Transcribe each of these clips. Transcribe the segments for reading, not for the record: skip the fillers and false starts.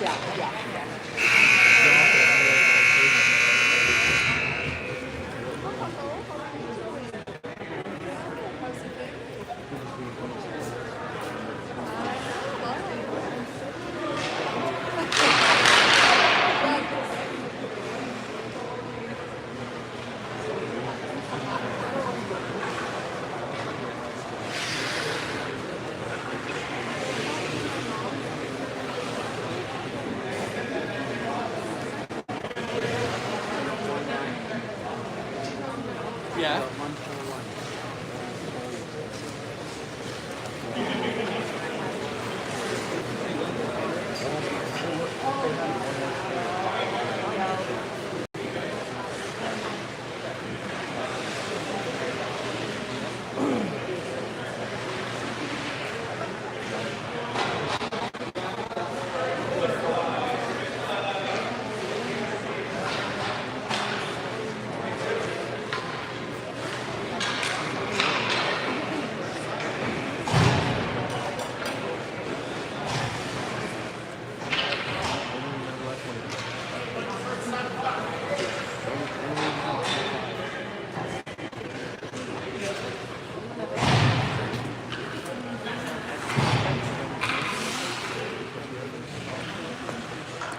Yeah.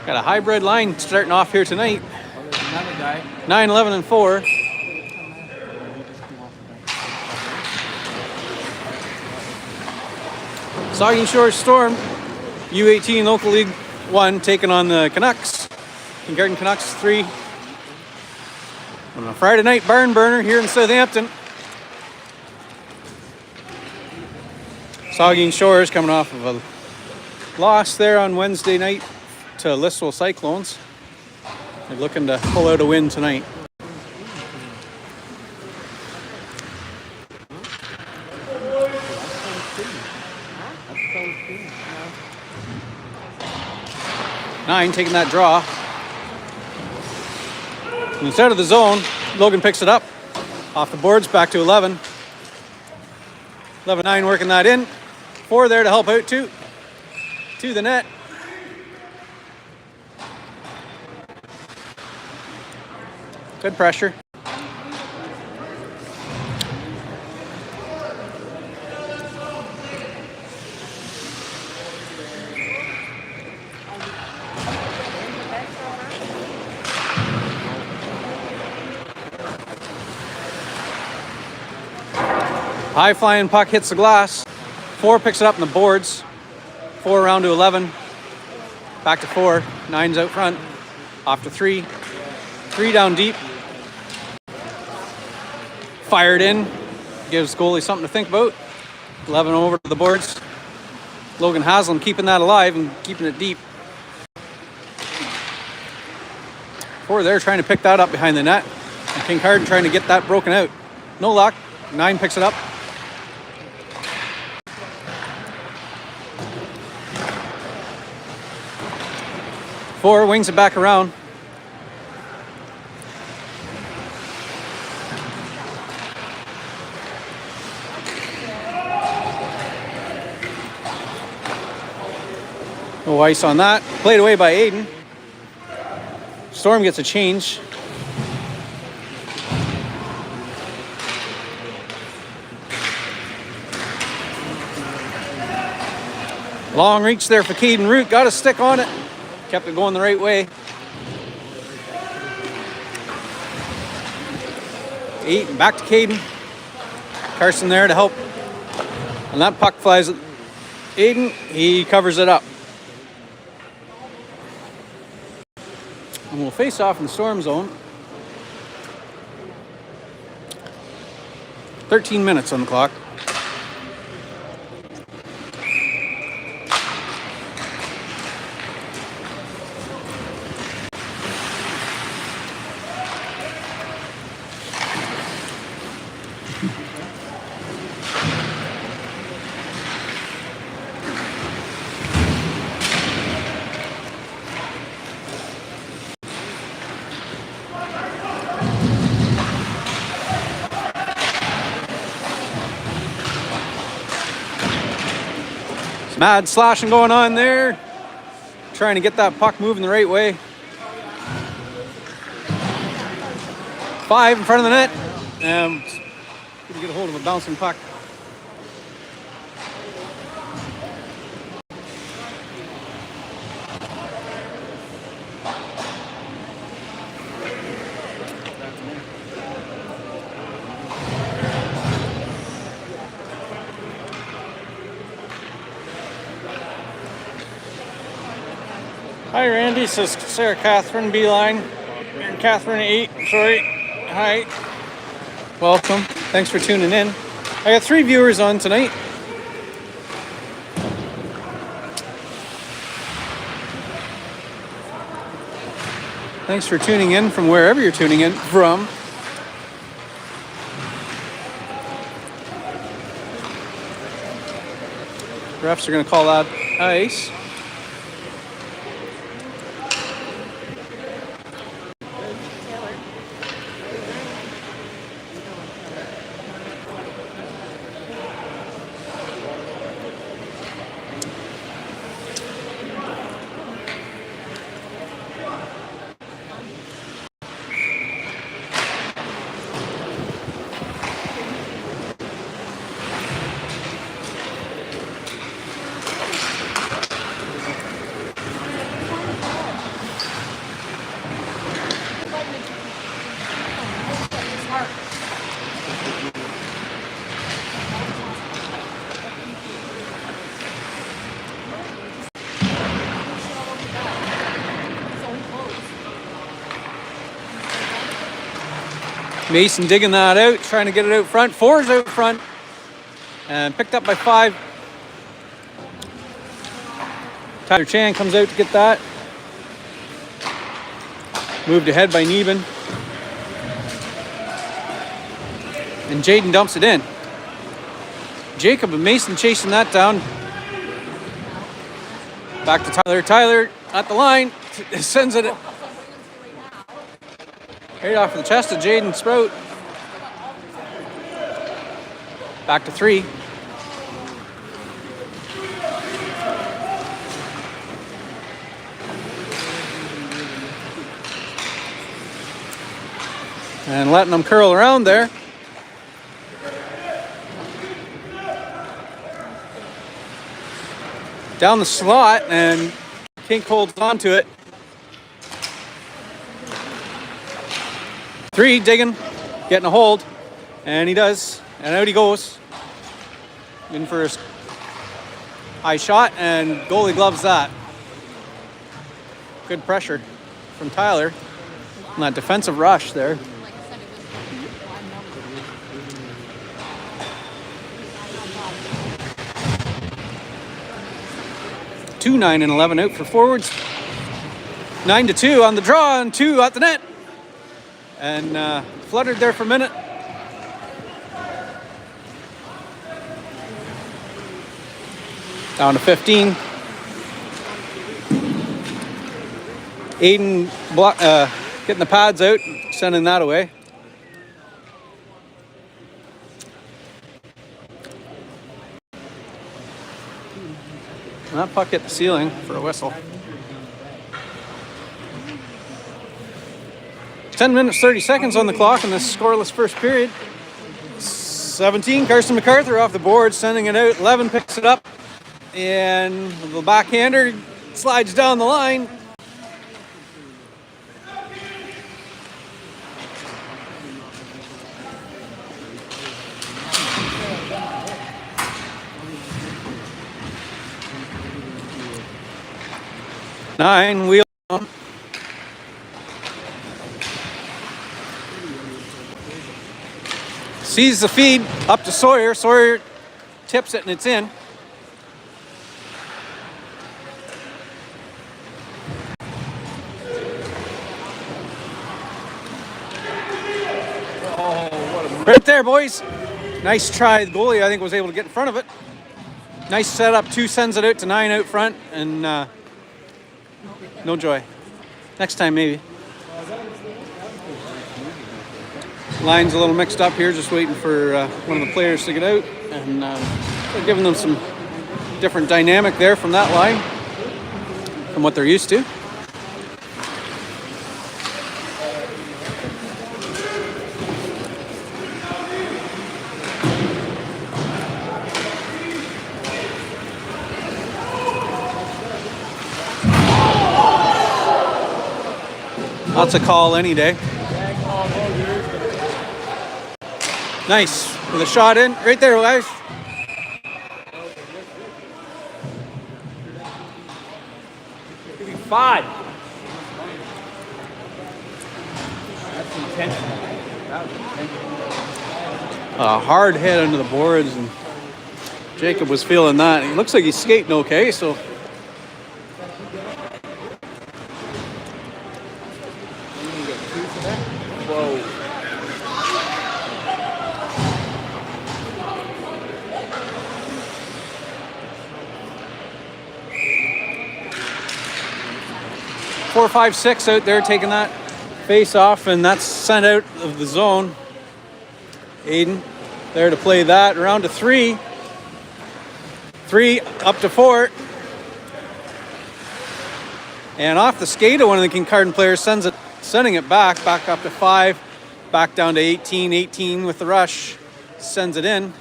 Got a hybrid line starting off here tonight. Another guy. 9, 11, and 4. Saugeen Shores Storm, U18 Local League 1 taking on the Canucks. Kincardine Kinucks 3. On a Friday night barn burner here in Southampton. Saugeen Shores coming off of a loss there on Wednesday night to Listowel Cyclones. They're looking to pull out a win tonight. Nine taking that draw. Instead of the zone, Logan picks it up. Off the boards, back to 11. 11-9 working that in. 4 there to help out too. To the net. Good pressure. High flying puck hits the glass. 4 picks it up in the boards. 4 around to 11. Back to 4. 9's out front. Off to 3. 3 down deep. Fired in. Gives goalie something to think about. 11 over to the boards. Logan Haslam keeping that alive and keeping it deep. 4 there trying to pick that up behind the net. And Kincardine trying to get that broken out. No luck. 9 picks it up. Four wings it back around. No ice on that. Played away by Aiden. Storm gets a change. Long reach there for Caden Root. Got a stick on it. Kept it going the right way. 8, back to Caden. Carson there to help. And that puck flies at Aiden. He covers it up. And we'll face off in the Storm zone. 13 minutes on the clock. Mad slashing going on there. trying to get that puck moving the right way. 5 in front of the net. Gonna get a hold of a bouncing puck. Hi Randy, says Sarah Catherine Beeline. And Catherine 8, sorry. Hi. Welcome. Thanks for tuning in. I got 3 viewers on tonight. Thanks for tuning in from wherever you're tuning in from. Refs are going to call out ice. Mason digging that out, trying to get it out front. 4's out front. And picked up by 5. Tyler Chan comes out to get that. Moved ahead by Neben. And Jaden dumps it in. Jacob and Mason chasing that down. Back to Tyler. Tyler at the line. Sends it right off of the chest of Jaden Sprout. Back to 3. And letting them curl around there. Down the slot, and Kink holds on to it. 3 digging, getting a hold, and he does, and out he goes. In for his high shot, and goalie gloves that. Good pressure from Tyler on that defensive rush there. 2, 9, and 11 out for forwards. 9-2 on the draw, and 2 at the net. And fluttered there for a minute. Down to 15. Aiden getting the pads out, sending that away. And that puck hit the ceiling for a whistle. 10 minutes, 30 seconds on the clock in this scoreless first period. 17, Carson MacArthur off the board, sending it out. 11 picks it up, and the backhander slides down the line. Nine, wheel on. Sees the feed up to Sawyer. Sawyer tips it and it's in. Right there, boys. Nice try. The goalie, I think, was able to get in front of it. Nice setup. 2 sends it out to 9 out front, and no joy. Next time, maybe. Line's a little mixed up here, just waiting for one of the players to get out, and giving them some different dynamic there from that line. from what they're used to. That's a call any day. Nice. With a shot in. Right there, guys. Give me 5. That's intentional. That was intentional. A hard hit into the boards, and Jacob was feeling that. He looks like he's skating okay, so. Whoa. Four, 5, 6 out there taking that face off, and that's sent out of the zone. Aiden there to play that. Around to 3. 3 up to 4. And off the skate of one of the Kincardine players, sending it back up to 5, back down to 18. 18 with the rush, sends it in.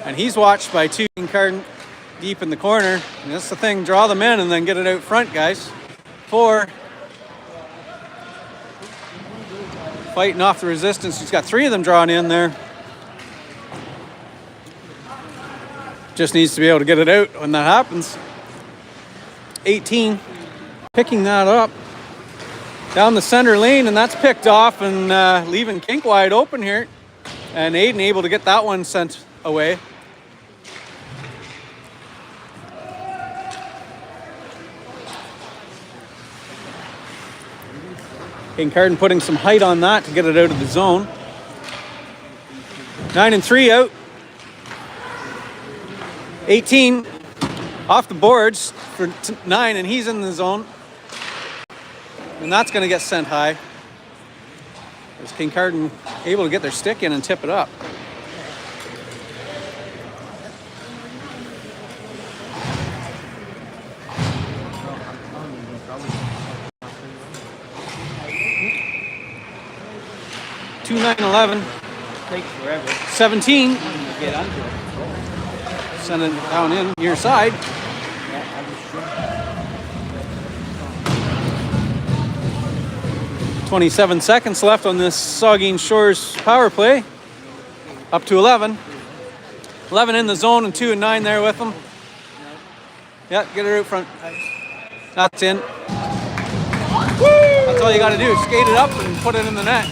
And he's watched by 2 Kincardine deep in the corner. And that's the thing, draw them in and then get it out front, guys. 4. Fighting off the resistance. He's got 3 of them drawn in there. Just needs to be able to get it out when that happens. 18, picking that up down the center lane, and that's picked off and leaving Kink wide open here. And Aiden able to get that one sent away. Kincardine putting some height on that to get it out of the zone. 9 and 3 out. 18 off the boards for 9, and he's in the zone. And that's going to get sent high. As Kincardine able to get their stick in and tip it up. Two, 9, 11. Takes forever. 17. Get under it. Send it down in near side. 27 seconds left on this Saugeen Shores power play. Up to 11. 11 in the zone and 2 and 9 there with them. Yeah, get it out front. That's in. That's all you got to do. Skate it up and put it in the net.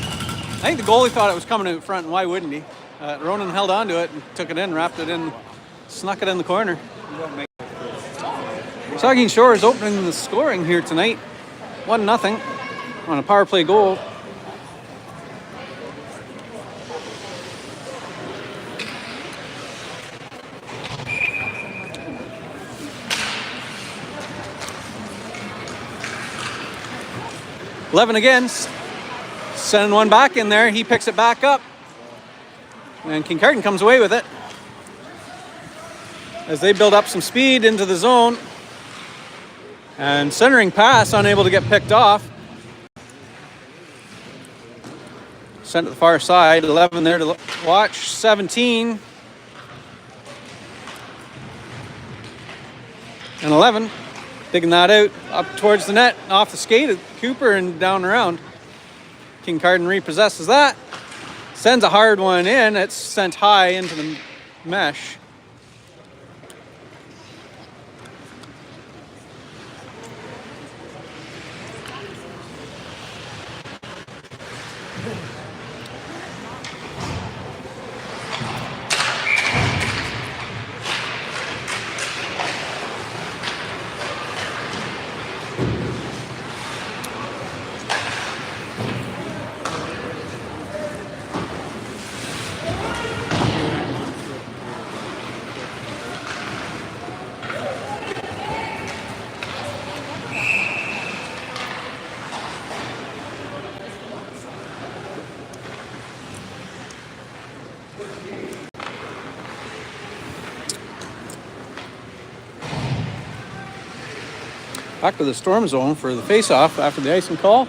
I think the goalie thought it was coming out front, and why wouldn't he? Ronan held on to it and took it in, wrapped it in, snuck it in the corner. Saugeen Shores opening the scoring here tonight. 1-0 on a power play goal. Levin again, sending one back in there. He picks it back up, and Kincardine comes away with it as they build up some speed into the zone. And centering pass unable to get picked off. Sent to the far side. 11 there to watch. 17 and 11. Digging that out up towards the net, off the skate of Cooper and down around. Kincardine repossesses that. Sends a hard one in. It's sent high into the mesh. Back to the storm zone for the face-off after the icing call.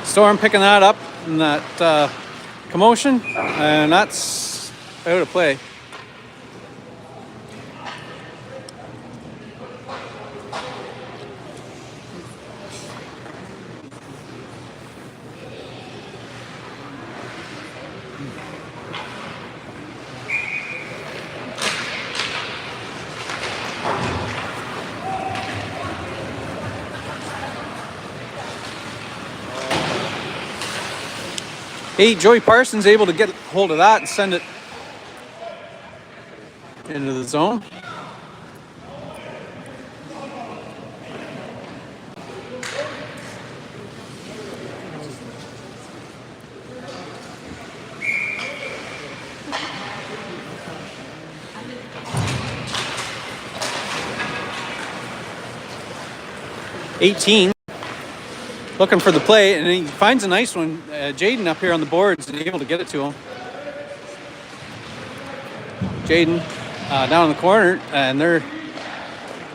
Storm picking that up in that commotion, and that's out of play. Hey, Joey Parsons able to get hold of that and send it into the zone. '18. Looking for the play, and he finds a nice one. Jaden up here on the boards and able to get it to him. Jaden down in the corner, and they're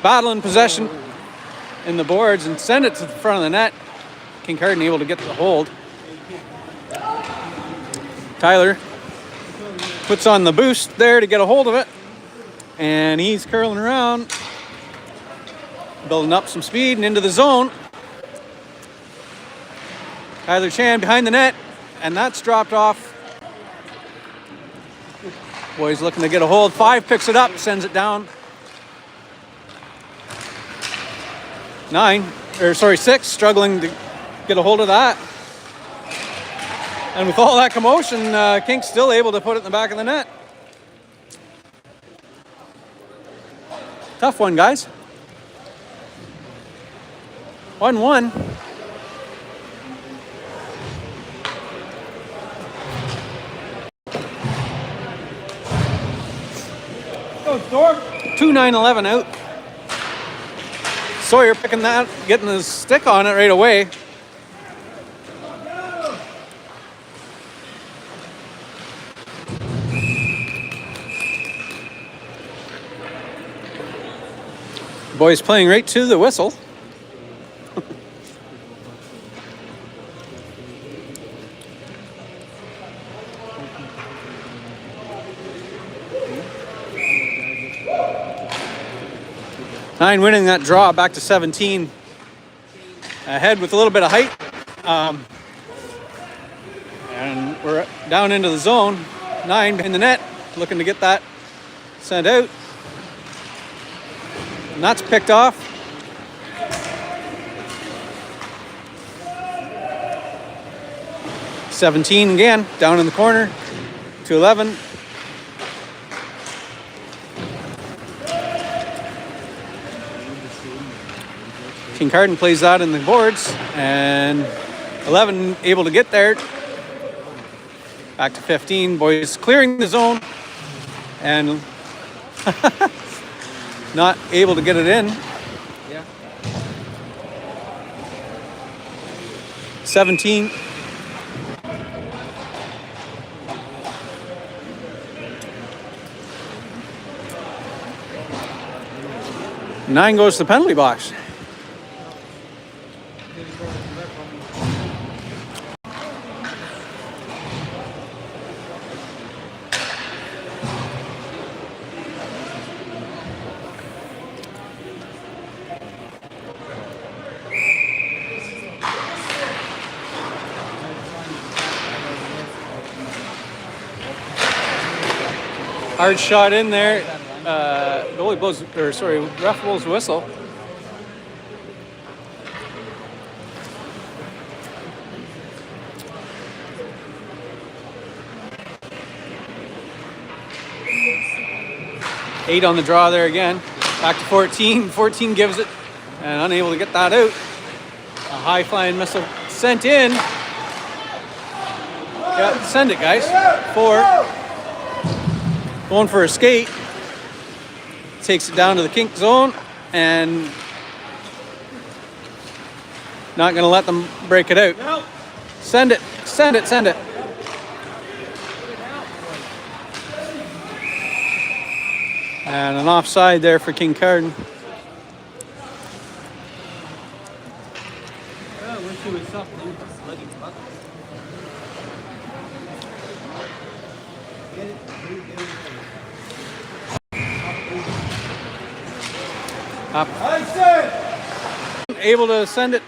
battling possession in the boards and send it to the front of the net. Kincardine able to get the hold. Tyler puts on the boost there to get a hold of it, and he's curling around, building up some speed and into the zone. Tyler Chan behind the net, and that's dropped off. Boys looking to get a hold. 5 picks it up, sends it down. 6 struggling to get a hold of that. And with all that commotion, Kink's still able to put it in the back of the net. Tough one, guys. 1-1. Go, Storm. 2-9-11 out. Sawyer picking that, getting his stick on it right away. Boys playing right to the whistle. Nine winning that draw back to 17. Ahead with a little bit of height. And we're down into the zone. 9 in the net, looking to get that sent out. And that's picked off. '17 again, down in the corner. 2-11. Kincardine plays that in the boards, and 11 able to get there. Back to 15. Boys clearing the zone, and not able to get it in. Yeah. 17. Nine goes to the penalty box. Hard shot in there. Goalie blows, ref blows the whistle. Eight on the draw there again. Back to 14. 14 gives it, and unable to get that out. A high flying missile sent in. Yeah, send it, guys. 4. Going for a skate. Takes it down to the kink zone, and not going to let them break it out. Send it, send it, send it. And an offside there for Kincardine. Up. Able to send it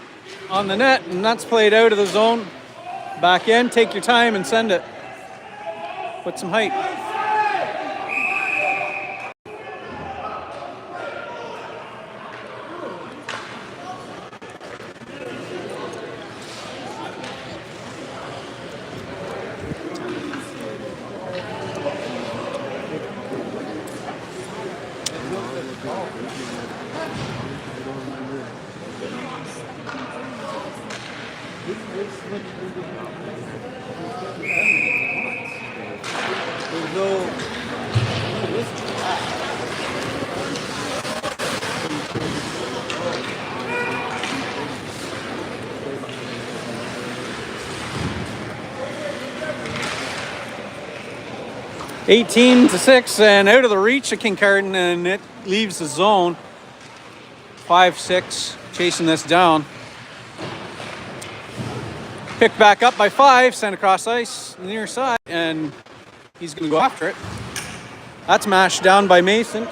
on the net, and that's played out of the zone. Back in, take your time and send it. Put some height. (18-6) and out of the reach of Kincardine, and it leaves the zone. 5-6 chasing this down. Picked back up by 5, sent across ice near side, and he's going to go after it. That's mashed down by Mason.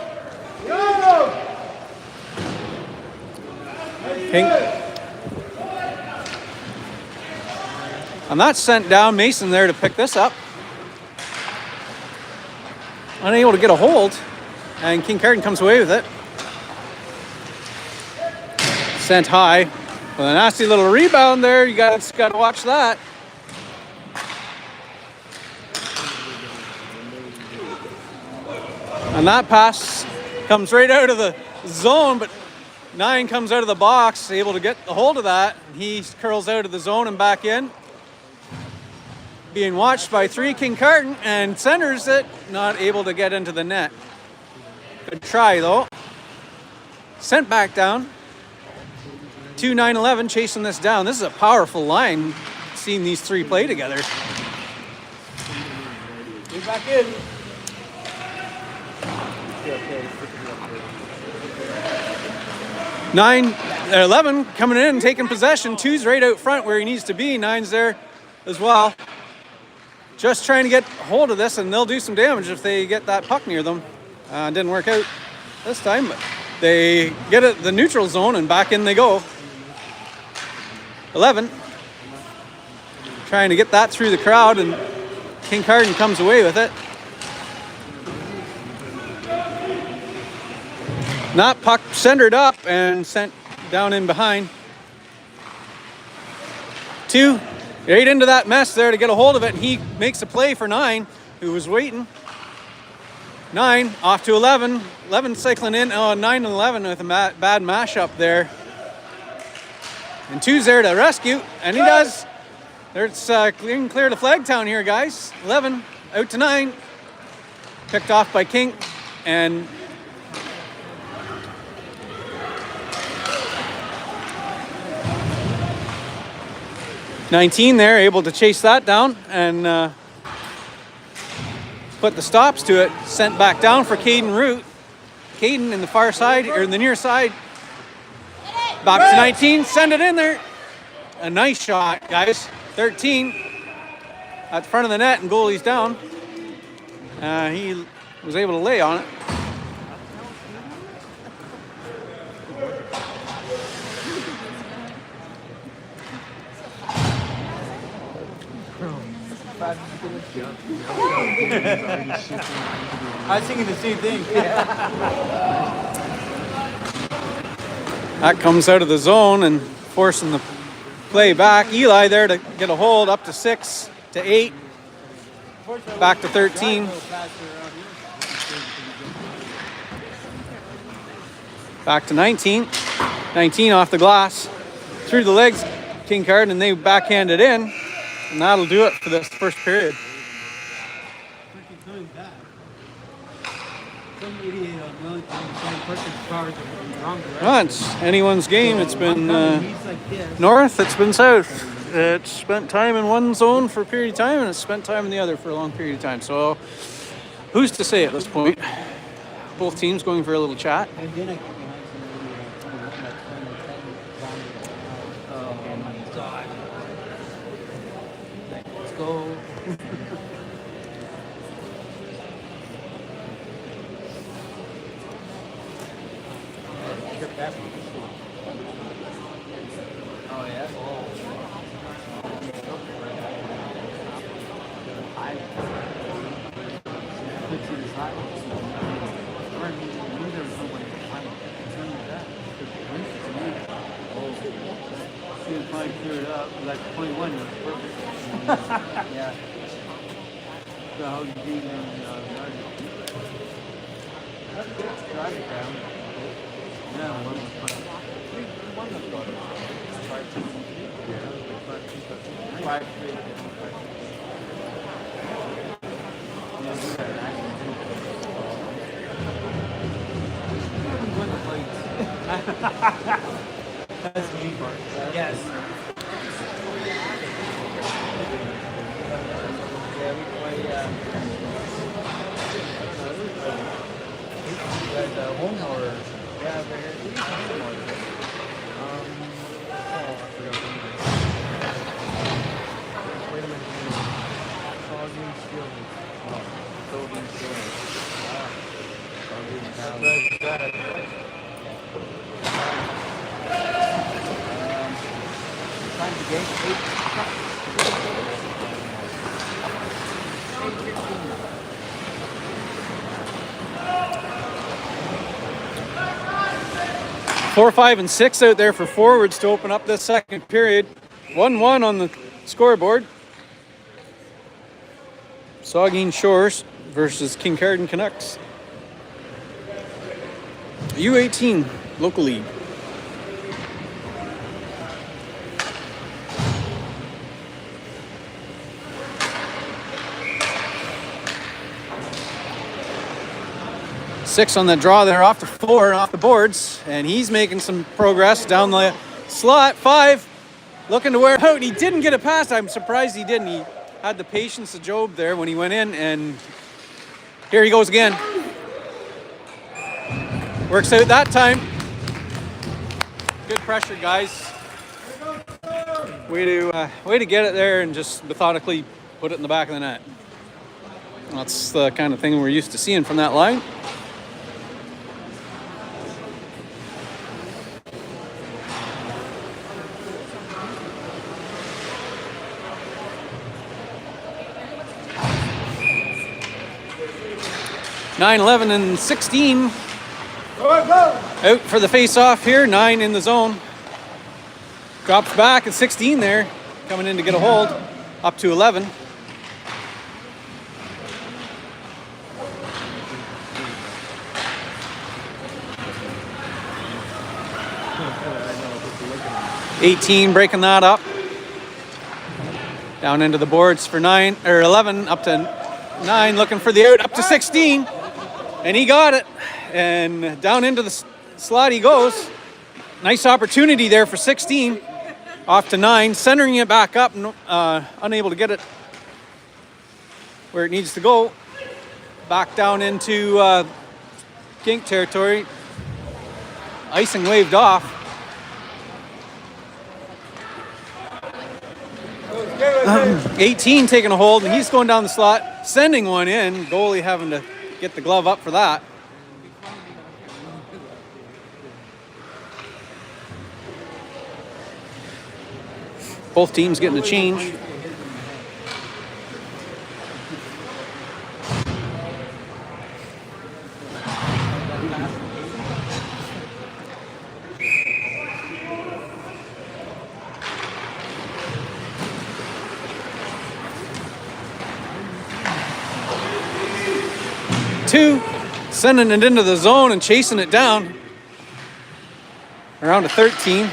King. And that's sent down. Mason there to pick this up. Unable to get a hold, and Kincardine comes away with it. Sent high with a nasty little rebound there. You got to watch that. And that pass comes right out of the zone, but 9 comes out of the box, able to get a hold of that. He curls out of the zone and back in. Being watched by 3 Kincardine, and centers it, not able to get into the net. Good try though. Sent back down. 2-9-11 chasing this down. This is a powerful line, seeing these 3 play together. Get back in. 11 coming in and taking possession. 2's right out front where he needs to be. 9's there as well. Just trying to get hold of this, and they'll do some damage if they get that puck near them. Didn't work out this time, but they get it the neutral zone, and back in they go. 11 trying to get that through the crowd, and Kincardine comes away with it. That puck centered up and sent down in behind. 2 right into that mess there to get a hold of it, and he makes a play for 9, who was waiting. 9 off to 11. 11 cycling in. 9 and 11 with a bad mashup there. And 2's there to rescue, and he does. There's clear to Flagtown here, guys. 11 out to 9. Picked off by King, and (19) there, able to chase that down and put the stops to it. Sent back down for Caden Root. Caden in the far side, or in the near side. Back to 19, send it in there. A nice shot, guys. 13 at the front of the net, and goalie's down. He was able to lay on it. I was thinking the same thing. That comes out of the zone and forcing the play back. Eli there to get a hold, up to 6 to 8. Back to 13. Back to 19. 19 off the glass. Through the legs, Kincardine, and they backhand it in. And that'll do it for this first period. Well, it's anyone's game. It's been north, it's been south. It's spent time in one zone for a period of time, and it's spent time in the other for a long period of time. So who's to say at this point? Both teams going for a little chat. And then I get behind somebody like 10 rounded. Oh my god. Let's go. Oh yeah. Clear it up. Like 21 was perfect. Yeah. So how you do then drive it down. Yeah, one was fun. One was fun. Five, three. Yeah, we had an accident. That's the main part. Yes. Yeah, we play. Home or yeah, I forgot. Wait a minute. Causing skills. Causing skills. Time to gate 4, 5, and 6 out there for forwards to open up this second period. 1-1 on the scoreboard. Saugeen Shores versus Kincardine Kinucks. U18 local league. Six on the draw there, off to 4 and off the boards, and he's making some progress down the slot. 5 looking to wear out. He didn't get it past. I'm surprised he didn't. He had the patience of Job there when he went in, and here he goes again. Works out that time. Good pressure, guys. Way to get it there and just methodically put it in the back of the net. That's the kind of thing we're used to seeing from that line. Nine, 11, and 16 out for the face-off here. 9 in the zone. Drops back at 16 there, coming in to get a hold. Up to 11. $18 breaking that up. Down into the boards for 9 or 11, up to 9, looking for the out, up to 16. And he got it, and down into the slot he goes. Nice opportunity there for 16. Off to 9, centering it back up, unable to get it where it needs to go. Back down into kink territory. Icing waved off. 18 taking a hold, and he's going down the slot, sending one in. Goalie having to get the glove up for that. Both teams getting a change. Two, sending it into the zone and chasing it down. Around to 13.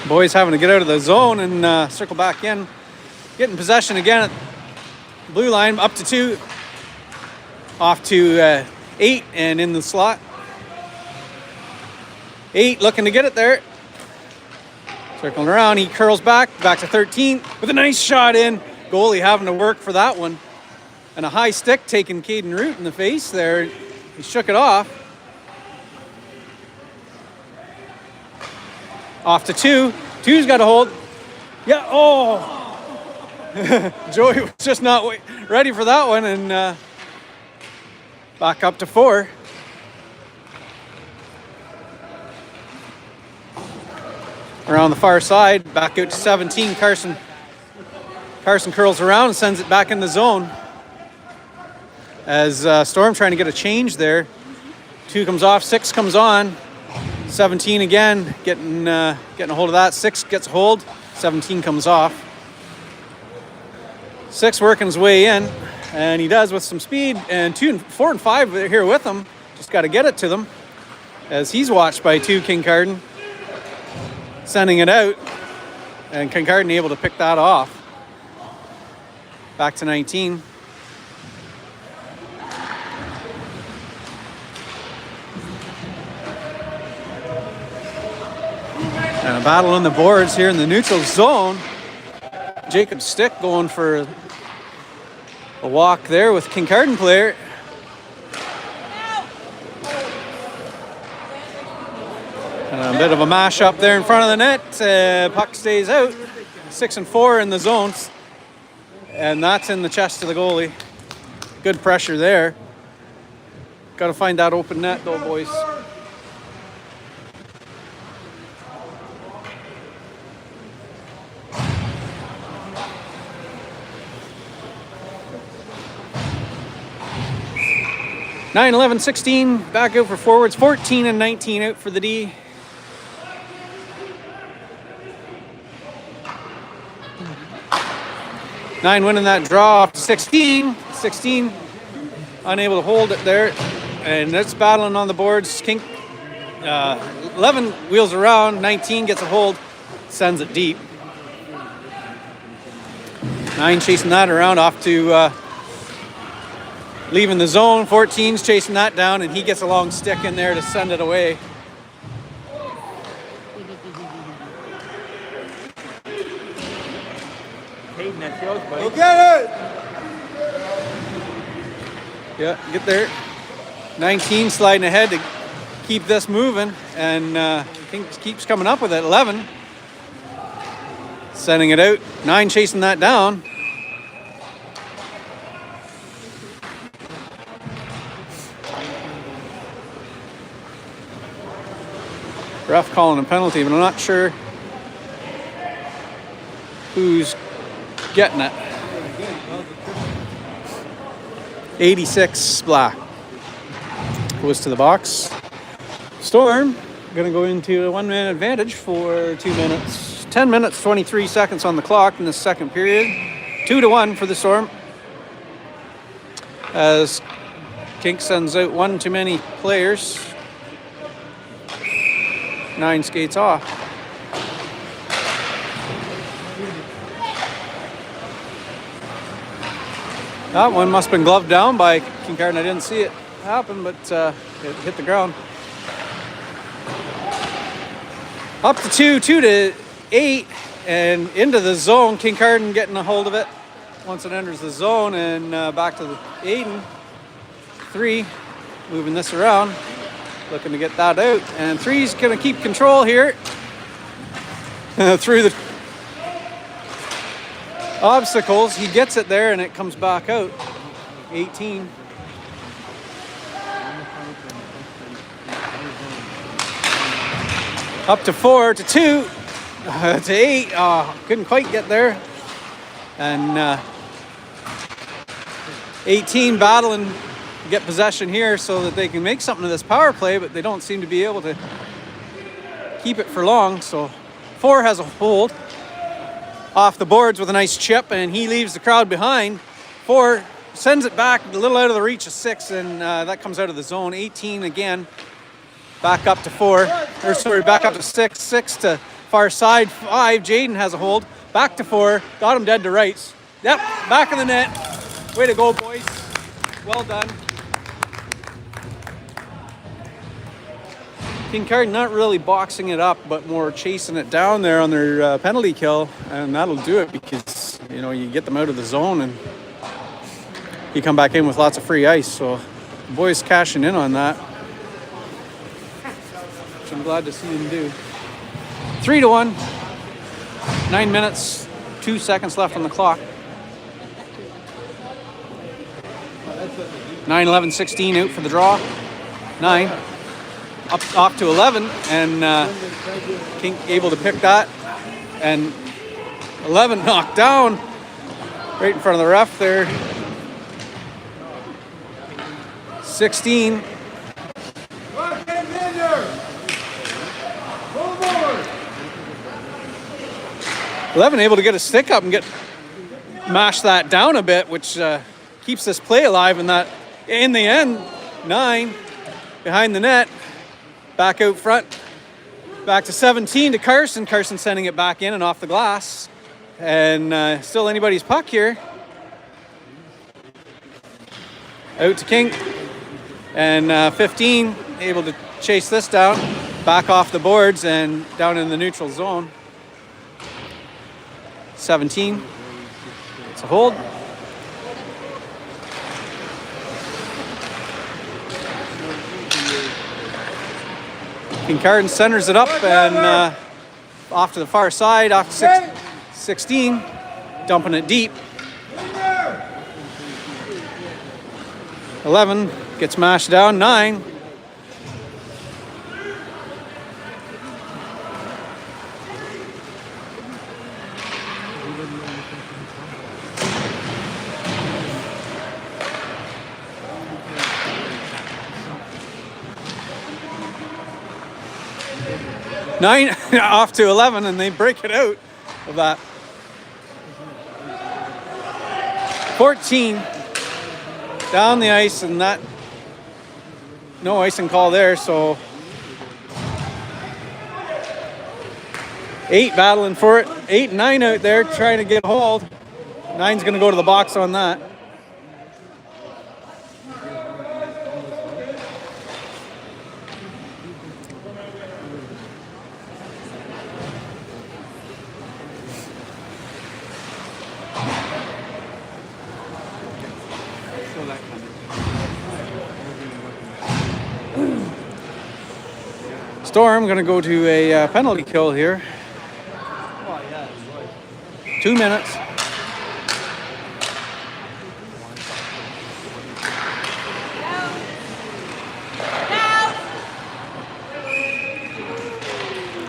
Boys having to get out of the zone and circle back in. Getting possession again at blue line, up to 2. Off to 8 and in the slot. 8 looking to get it there. Circling around, he curls back to 13 with a nice shot in. Goalie having to work for that one. And a high stick taking Caden Root in the face there. He shook it off. Off to 2. 2's got a hold. Yeah, oh! Joey was just not ready for that one, and back up to 4. Around the far side, back out to 17. Carson curls around and sends it back in the zone. As Storm trying to get a change there. 2 comes off, 6 comes on. 17 again, getting a hold of that. 6 gets a hold, 17 comes off. 6 working his way in, and he does with some speed. And 2 and 4 and 5 are here with him. Just got to get it to them. As he's watched by 2 Kincardine. Sending it out, and Kincardine able to pick that off. Back to 19. And a battle on the boards here in the neutral zone. Jacob Stick going for a walk there with Kincardine player. A bit of a mash up there in front of the net. Puck stays out. 6 and 4 in the zones. And that's in the chest of the goalie. Good pressure there. Got to find that open net though, boys. Nine, 11, 16, back out for forwards. 14 and 19 out for the D. Nine winning that draw off to 16. 16 unable to hold it there. And it's battling on the boards. 11 wheels around. 19 gets a hold. Sends it deep. 9 chasing that around off to... leaving the zone. 14's chasing that down, and he gets a long stick in there to send it away. Go get it! Yeah, get there. 19 sliding ahead to keep this moving, and keeps coming up with it. 11 sending it out. 9 chasing that down. Ref calling a penalty, but I'm not sure who's getting it. 86 Black goes to the box. Storm gonna go into a 1-man advantage for 2 minutes. 10 minutes, 23 seconds on the clock in the second period. 2-1 for the Storm. As Kink sends out 1 too many players. 9 skates off. That one must have been gloved down by Kincardine. I didn't see it happen, but it hit the ground. Up to 2 to 8, and into the zone. Kincardine getting a hold of it once it enters the zone, and back to the Aiden. 3, moving this around. Looking to get that out, and 3's gonna keep control here through the obstacles. He gets it there, and it comes back out. 18. Up to 4 to 2 to 8. Couldn't quite get there, and 18 battling. Get possession here so that they can make something of this power play, but they don't seem to be able to keep it for long. So 4 has a hold off the boards with a nice chip, and he leaves the crowd behind. 4 sends it back a little out of the reach of 6, and that comes out of the zone. 18 again, back up to 4, or sorry, back up to 6. 6 to far side. 5, Jaden has a hold, back to 4, got him dead to rights. Yep, back in the net. Way to go, boys. Well done. Kincardine not really boxing it up, but more chasing it down there on their penalty kill, and that'll do it because, you know, you get them out of the zone and you come back in with lots of free ice. So the boys cashing in on that, which I'm glad to see them do. 3-1, 9 minutes, 2 seconds left on the clock. 9, 11, 16 out for the draw. 9 up off to 11, and Kink able to pick that, and 11 knocked down right in front of the ref there. 16. 11 able to get a stick up and mash that down a bit, which keeps this play alive. And that in the end, 9 behind the net, back out front, back to 17 to Carson. Carson sending it back in and off the glass, and still anybody's puck here. Out to King, and 15 able to chase this down, back off the boards and down in the neutral zone. 17, it's a hold. Kincardine centers it up and off to the far side, off to 16, dumping it deep. 11 gets mashed down. 9. Nine off to 11, and they break it out of that. 14 down the ice, and that no icing call there. So 8 battling for it. 8 and 9 out there trying to get a hold. 9's going to go to the box on that. Storm going to go to a penalty kill here. 2 minutes.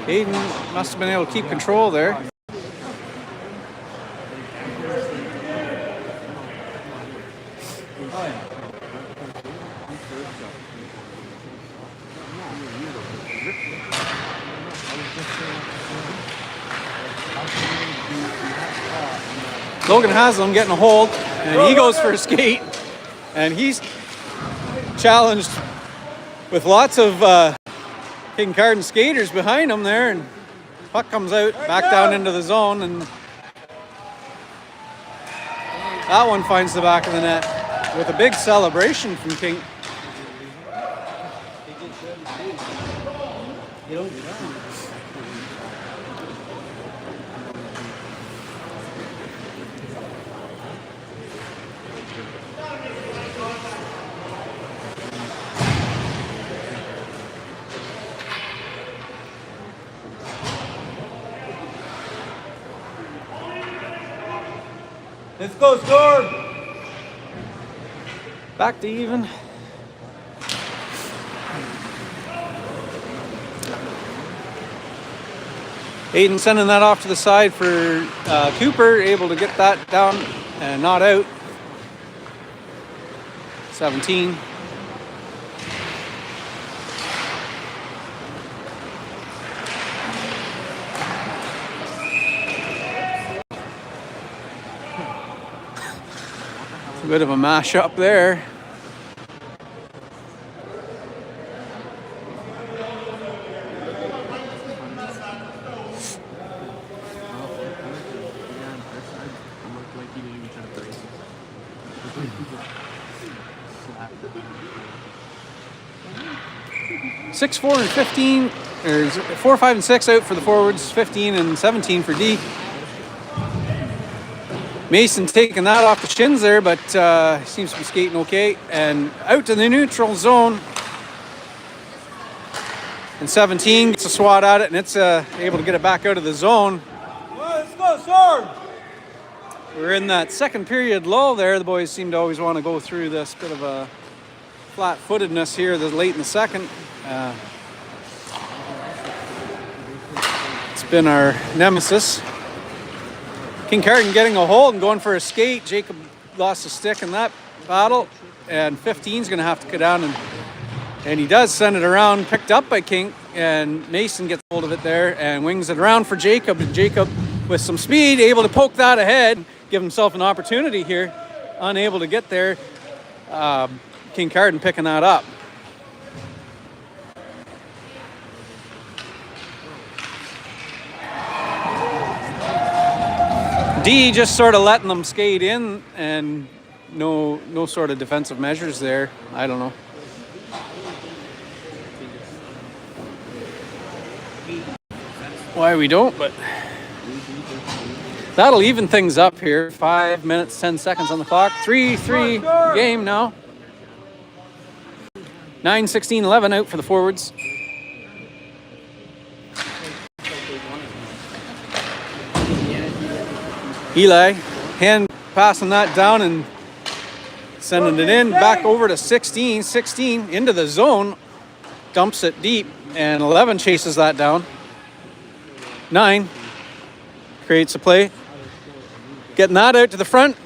Hayden must have been able to keep control there. Logan Haslam getting a hold, and he goes for a skate, and he's challenged with lots of Kincardine skaters behind him there, and puck comes out back down into the zone, and that one finds the back of the net with a big celebration from King. Let's go, Storm! Back to even. Aiden sending that off to the side for Cooper, able to get that down and not out. 17. A bit of a mash-up there. 6, 4, and 15, or 4, 5, and 6 out for the forwards, 15 and 17 for D. Mason taking that off the shins there, but seems to be skating okay. And out to the neutral zone. And 17 gets a swat at it, and it's able to get it back out of the zone. Let's go, Sword! We're in that second period lull there. The boys seem to always want to go through this bit of a flat-footedness here late in the second. It's been our nemesis. Kincardine getting a hold and going for a skate. Jacob lost a stick in that battle, and 15's going to have to go down, and he does send it around, picked up by Kink, and Mason gets hold of it there and wings it around for Jacob, and Jacob with some speed able to poke that ahead, give himself an opportunity here, unable to get there. Kincardine picking that up. D just sort of letting them skate in, and no sort of defensive measures there. I don't know. Why we don't, but that'll even things up here. 5 minutes, 10 seconds on the clock. 3-3 game now. 9, 16, 11 out for the forwards. Eli, hand passing that down and sending it in. Back over to 16. 16 into the zone. Dumps it deep. And 11 chases that down. 9 creates a play. Getting that out to the front.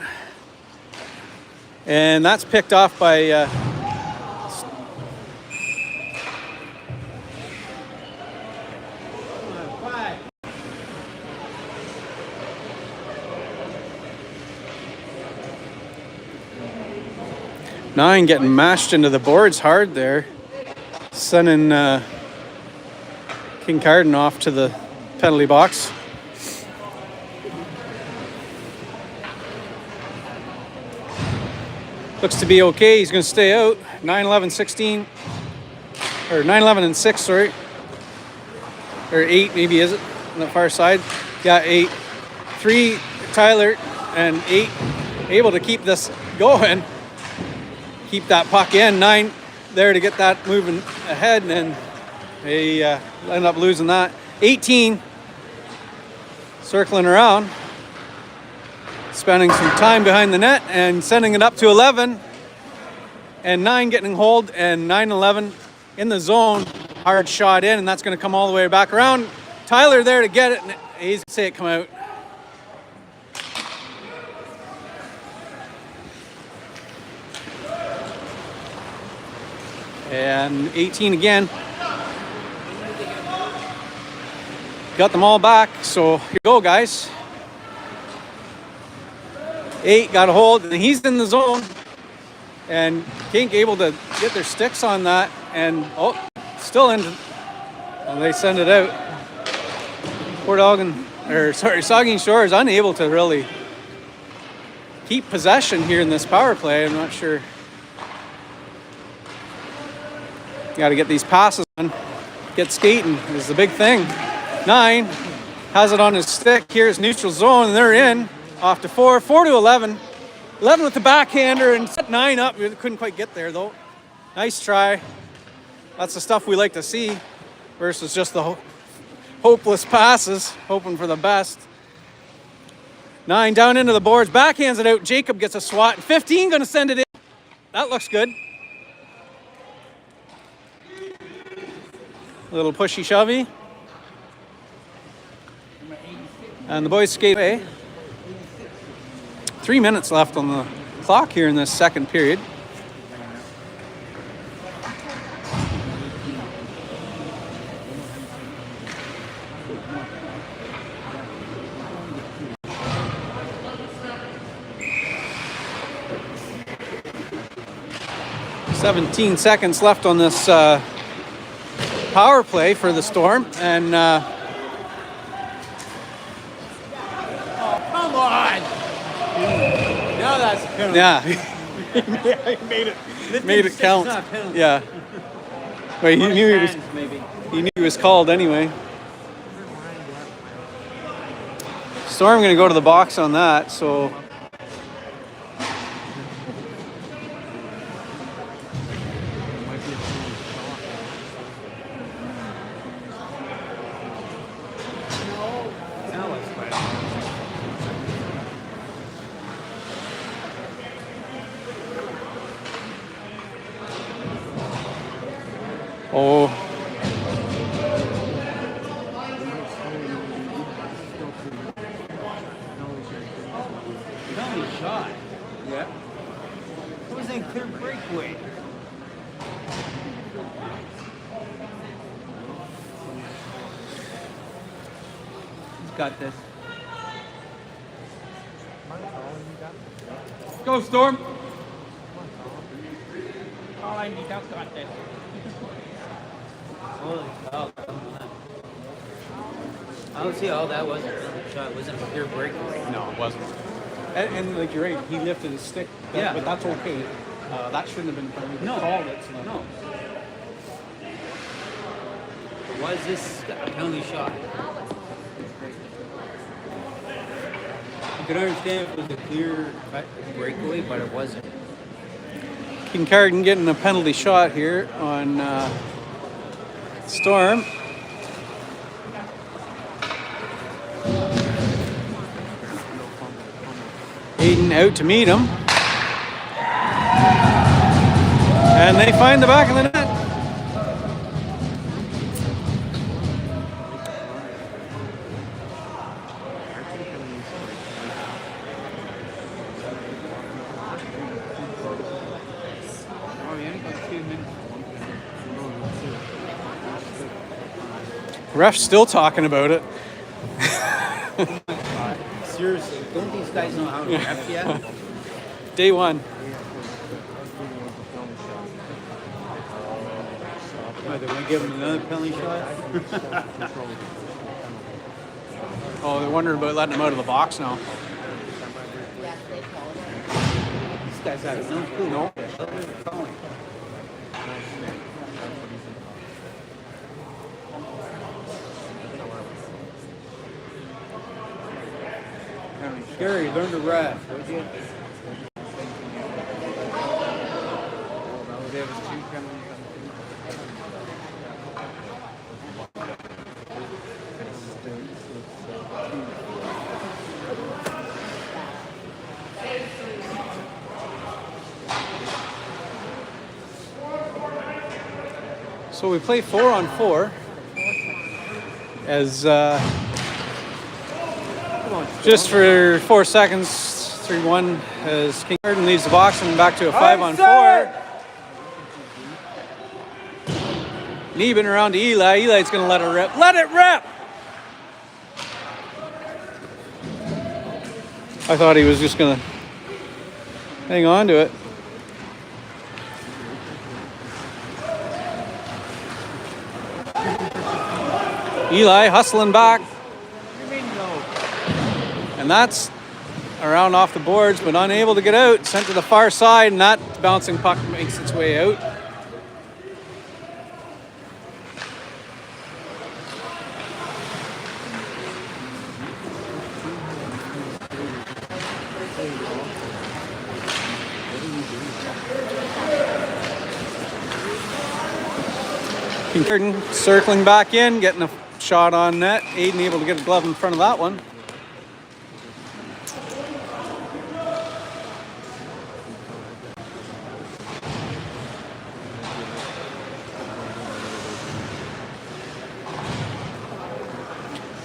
And that's picked off by... 9 getting mashed into the boards hard there. Sending Kincardine off to the penalty box. Looks to be okay. He's going to stay out. 9, 11, 16. Or 9, 11, and 6, sorry. Or 8, maybe, is it? On the far side. Yeah, 8. 3, Tyler, and 8. Able to keep this going. Keep that puck in. 9 there to get that moving ahead, and then they end up losing that. 18 circling around, spending some time behind the net and sending it up to 11, and 9 getting hold, and 9, 11 in the zone. Hard shot in, and that's going to come all the way back around. Tyler there to get it, and he's going to say it come out. And 18 again. Got them all back, so here you go, guys. 8 got a hold, and he's in the zone. And Kink able to get their sticks on that, and still in, and they send it out. Saugeen Shore is unable to really keep possession here in this power play. I'm not sure. Got to get these passes on. Get skating is the big thing. 9 has it on his stick. Here's neutral zone, and they're in. Off to 4. 4 to 11. 11 with the backhander, and set 9 up. We couldn't quite get there, though. Nice try. That's the stuff we like to see versus just the hopeless passes, hoping for the best. 9 down into the boards. Backhands it out. Jacob gets a swat. 15 going to send it in. That looks good. A little pushy shovey. And the boys skate away. 3 minutes left on the clock here in this second period. "17 seconds left on this power play for the Storm, and Oh, come on! Now that's a penalty. yeah, He made it. made it count. Yeah. But he knew he was. Maybe. He knew he was called anyway. Storm going to go to the box on that, so. Oh. Penalty shot. Yeah. It was in clear breakaway. He's got this. Go, Storm. All I need, I've got this. Holy cow. I don't see how that wasn't a penalty shot. It wasn't a pure breakaway. No, it wasn't. And like you're right, he lifted his stick, Yeah. but that's okay. That shouldn't have been penalty. He No. called it. So No. Was this a penalty shot? I could understand if it was a clear cut breakaway, but it wasn't. Kincardine getting a penalty shot here on Storm. Aiden out to meet him. And they find the back of the net. Ref's still talking about it. Seriously, don't these guys know how to ref yet? Day one. Are they going to give him another penalty shot? Oh, they're wondering about letting him out of the box now. These guys have no clue. No. What they're calling. Gary, learn to ref, would you? So we play 4-on-4 as just for 4 seconds, 3-1 as Kincardine leaves the box and back to a 5-on-4. Neben around to Eli. Eli's going to let it rip. Let it rip! I thought he was just going to hang on to it. Eli hustling back. And that's around off the boards, but unable to get out. Sent to the far side, and that bouncing puck makes its way out. Kincardine circling back in, getting a shot on net. Aiden able to get a glove in front of that one.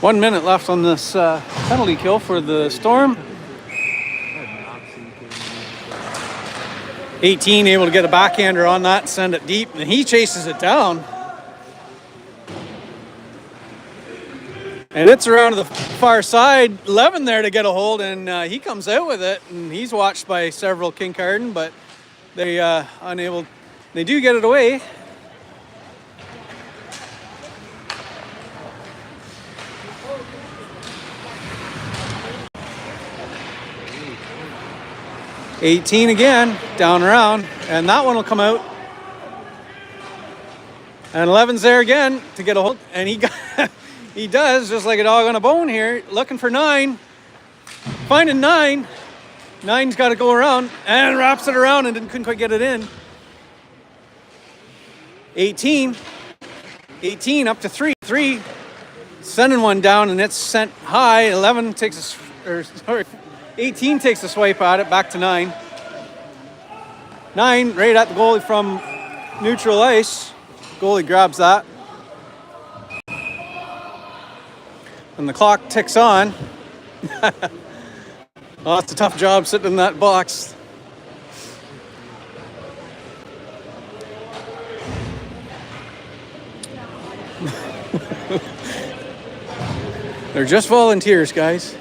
One minute left on this penalty kill for the Storm. 18 able to get a backhander on that, send it deep, and he chases it down. And it's around to the far side, 11 there to get a hold, and he comes out with it, and he's watched by several Kincardine, but they unable, they do get it away. $18 again, down around, and that one will come out. And 11's there again to get a hold, and he does, just like a dog on a bone here, looking for 9, finding 9. 9's got to go around and wraps it around and couldn't quite get it in. 18 up to 3. 3 sending one down and it's sent high. 11 takes 18 takes a swipe at it, back to 9. 9 right at the goalie from neutral ice. Goalie grabs that. And the clock ticks on. Oh, it's a tough job sitting in that box. They're just volunteers, guys.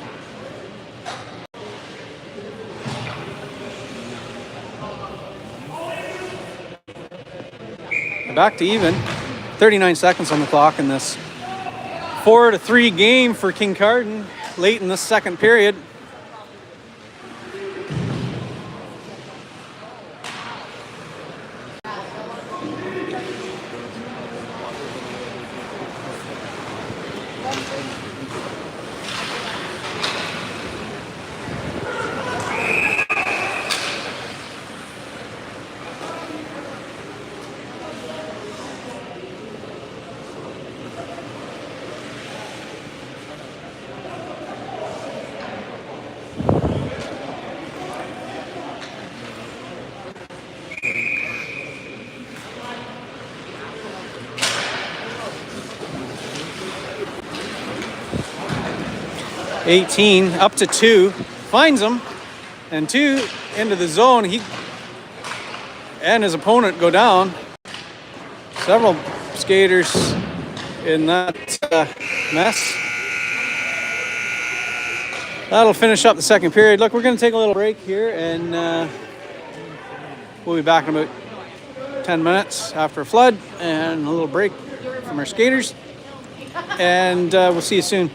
Back to even. 39 seconds on the clock in this 4-3 game for Kincardine late in the second period. $18 up to 2, finds him, and 2 into the zone. He and his opponent go down. Several skaters in that mess. That'll finish up the second period. Look, we're going to take a little break here, and we'll be back in about 10 minutes after a flood and a little break from our skaters. And we'll see you soon.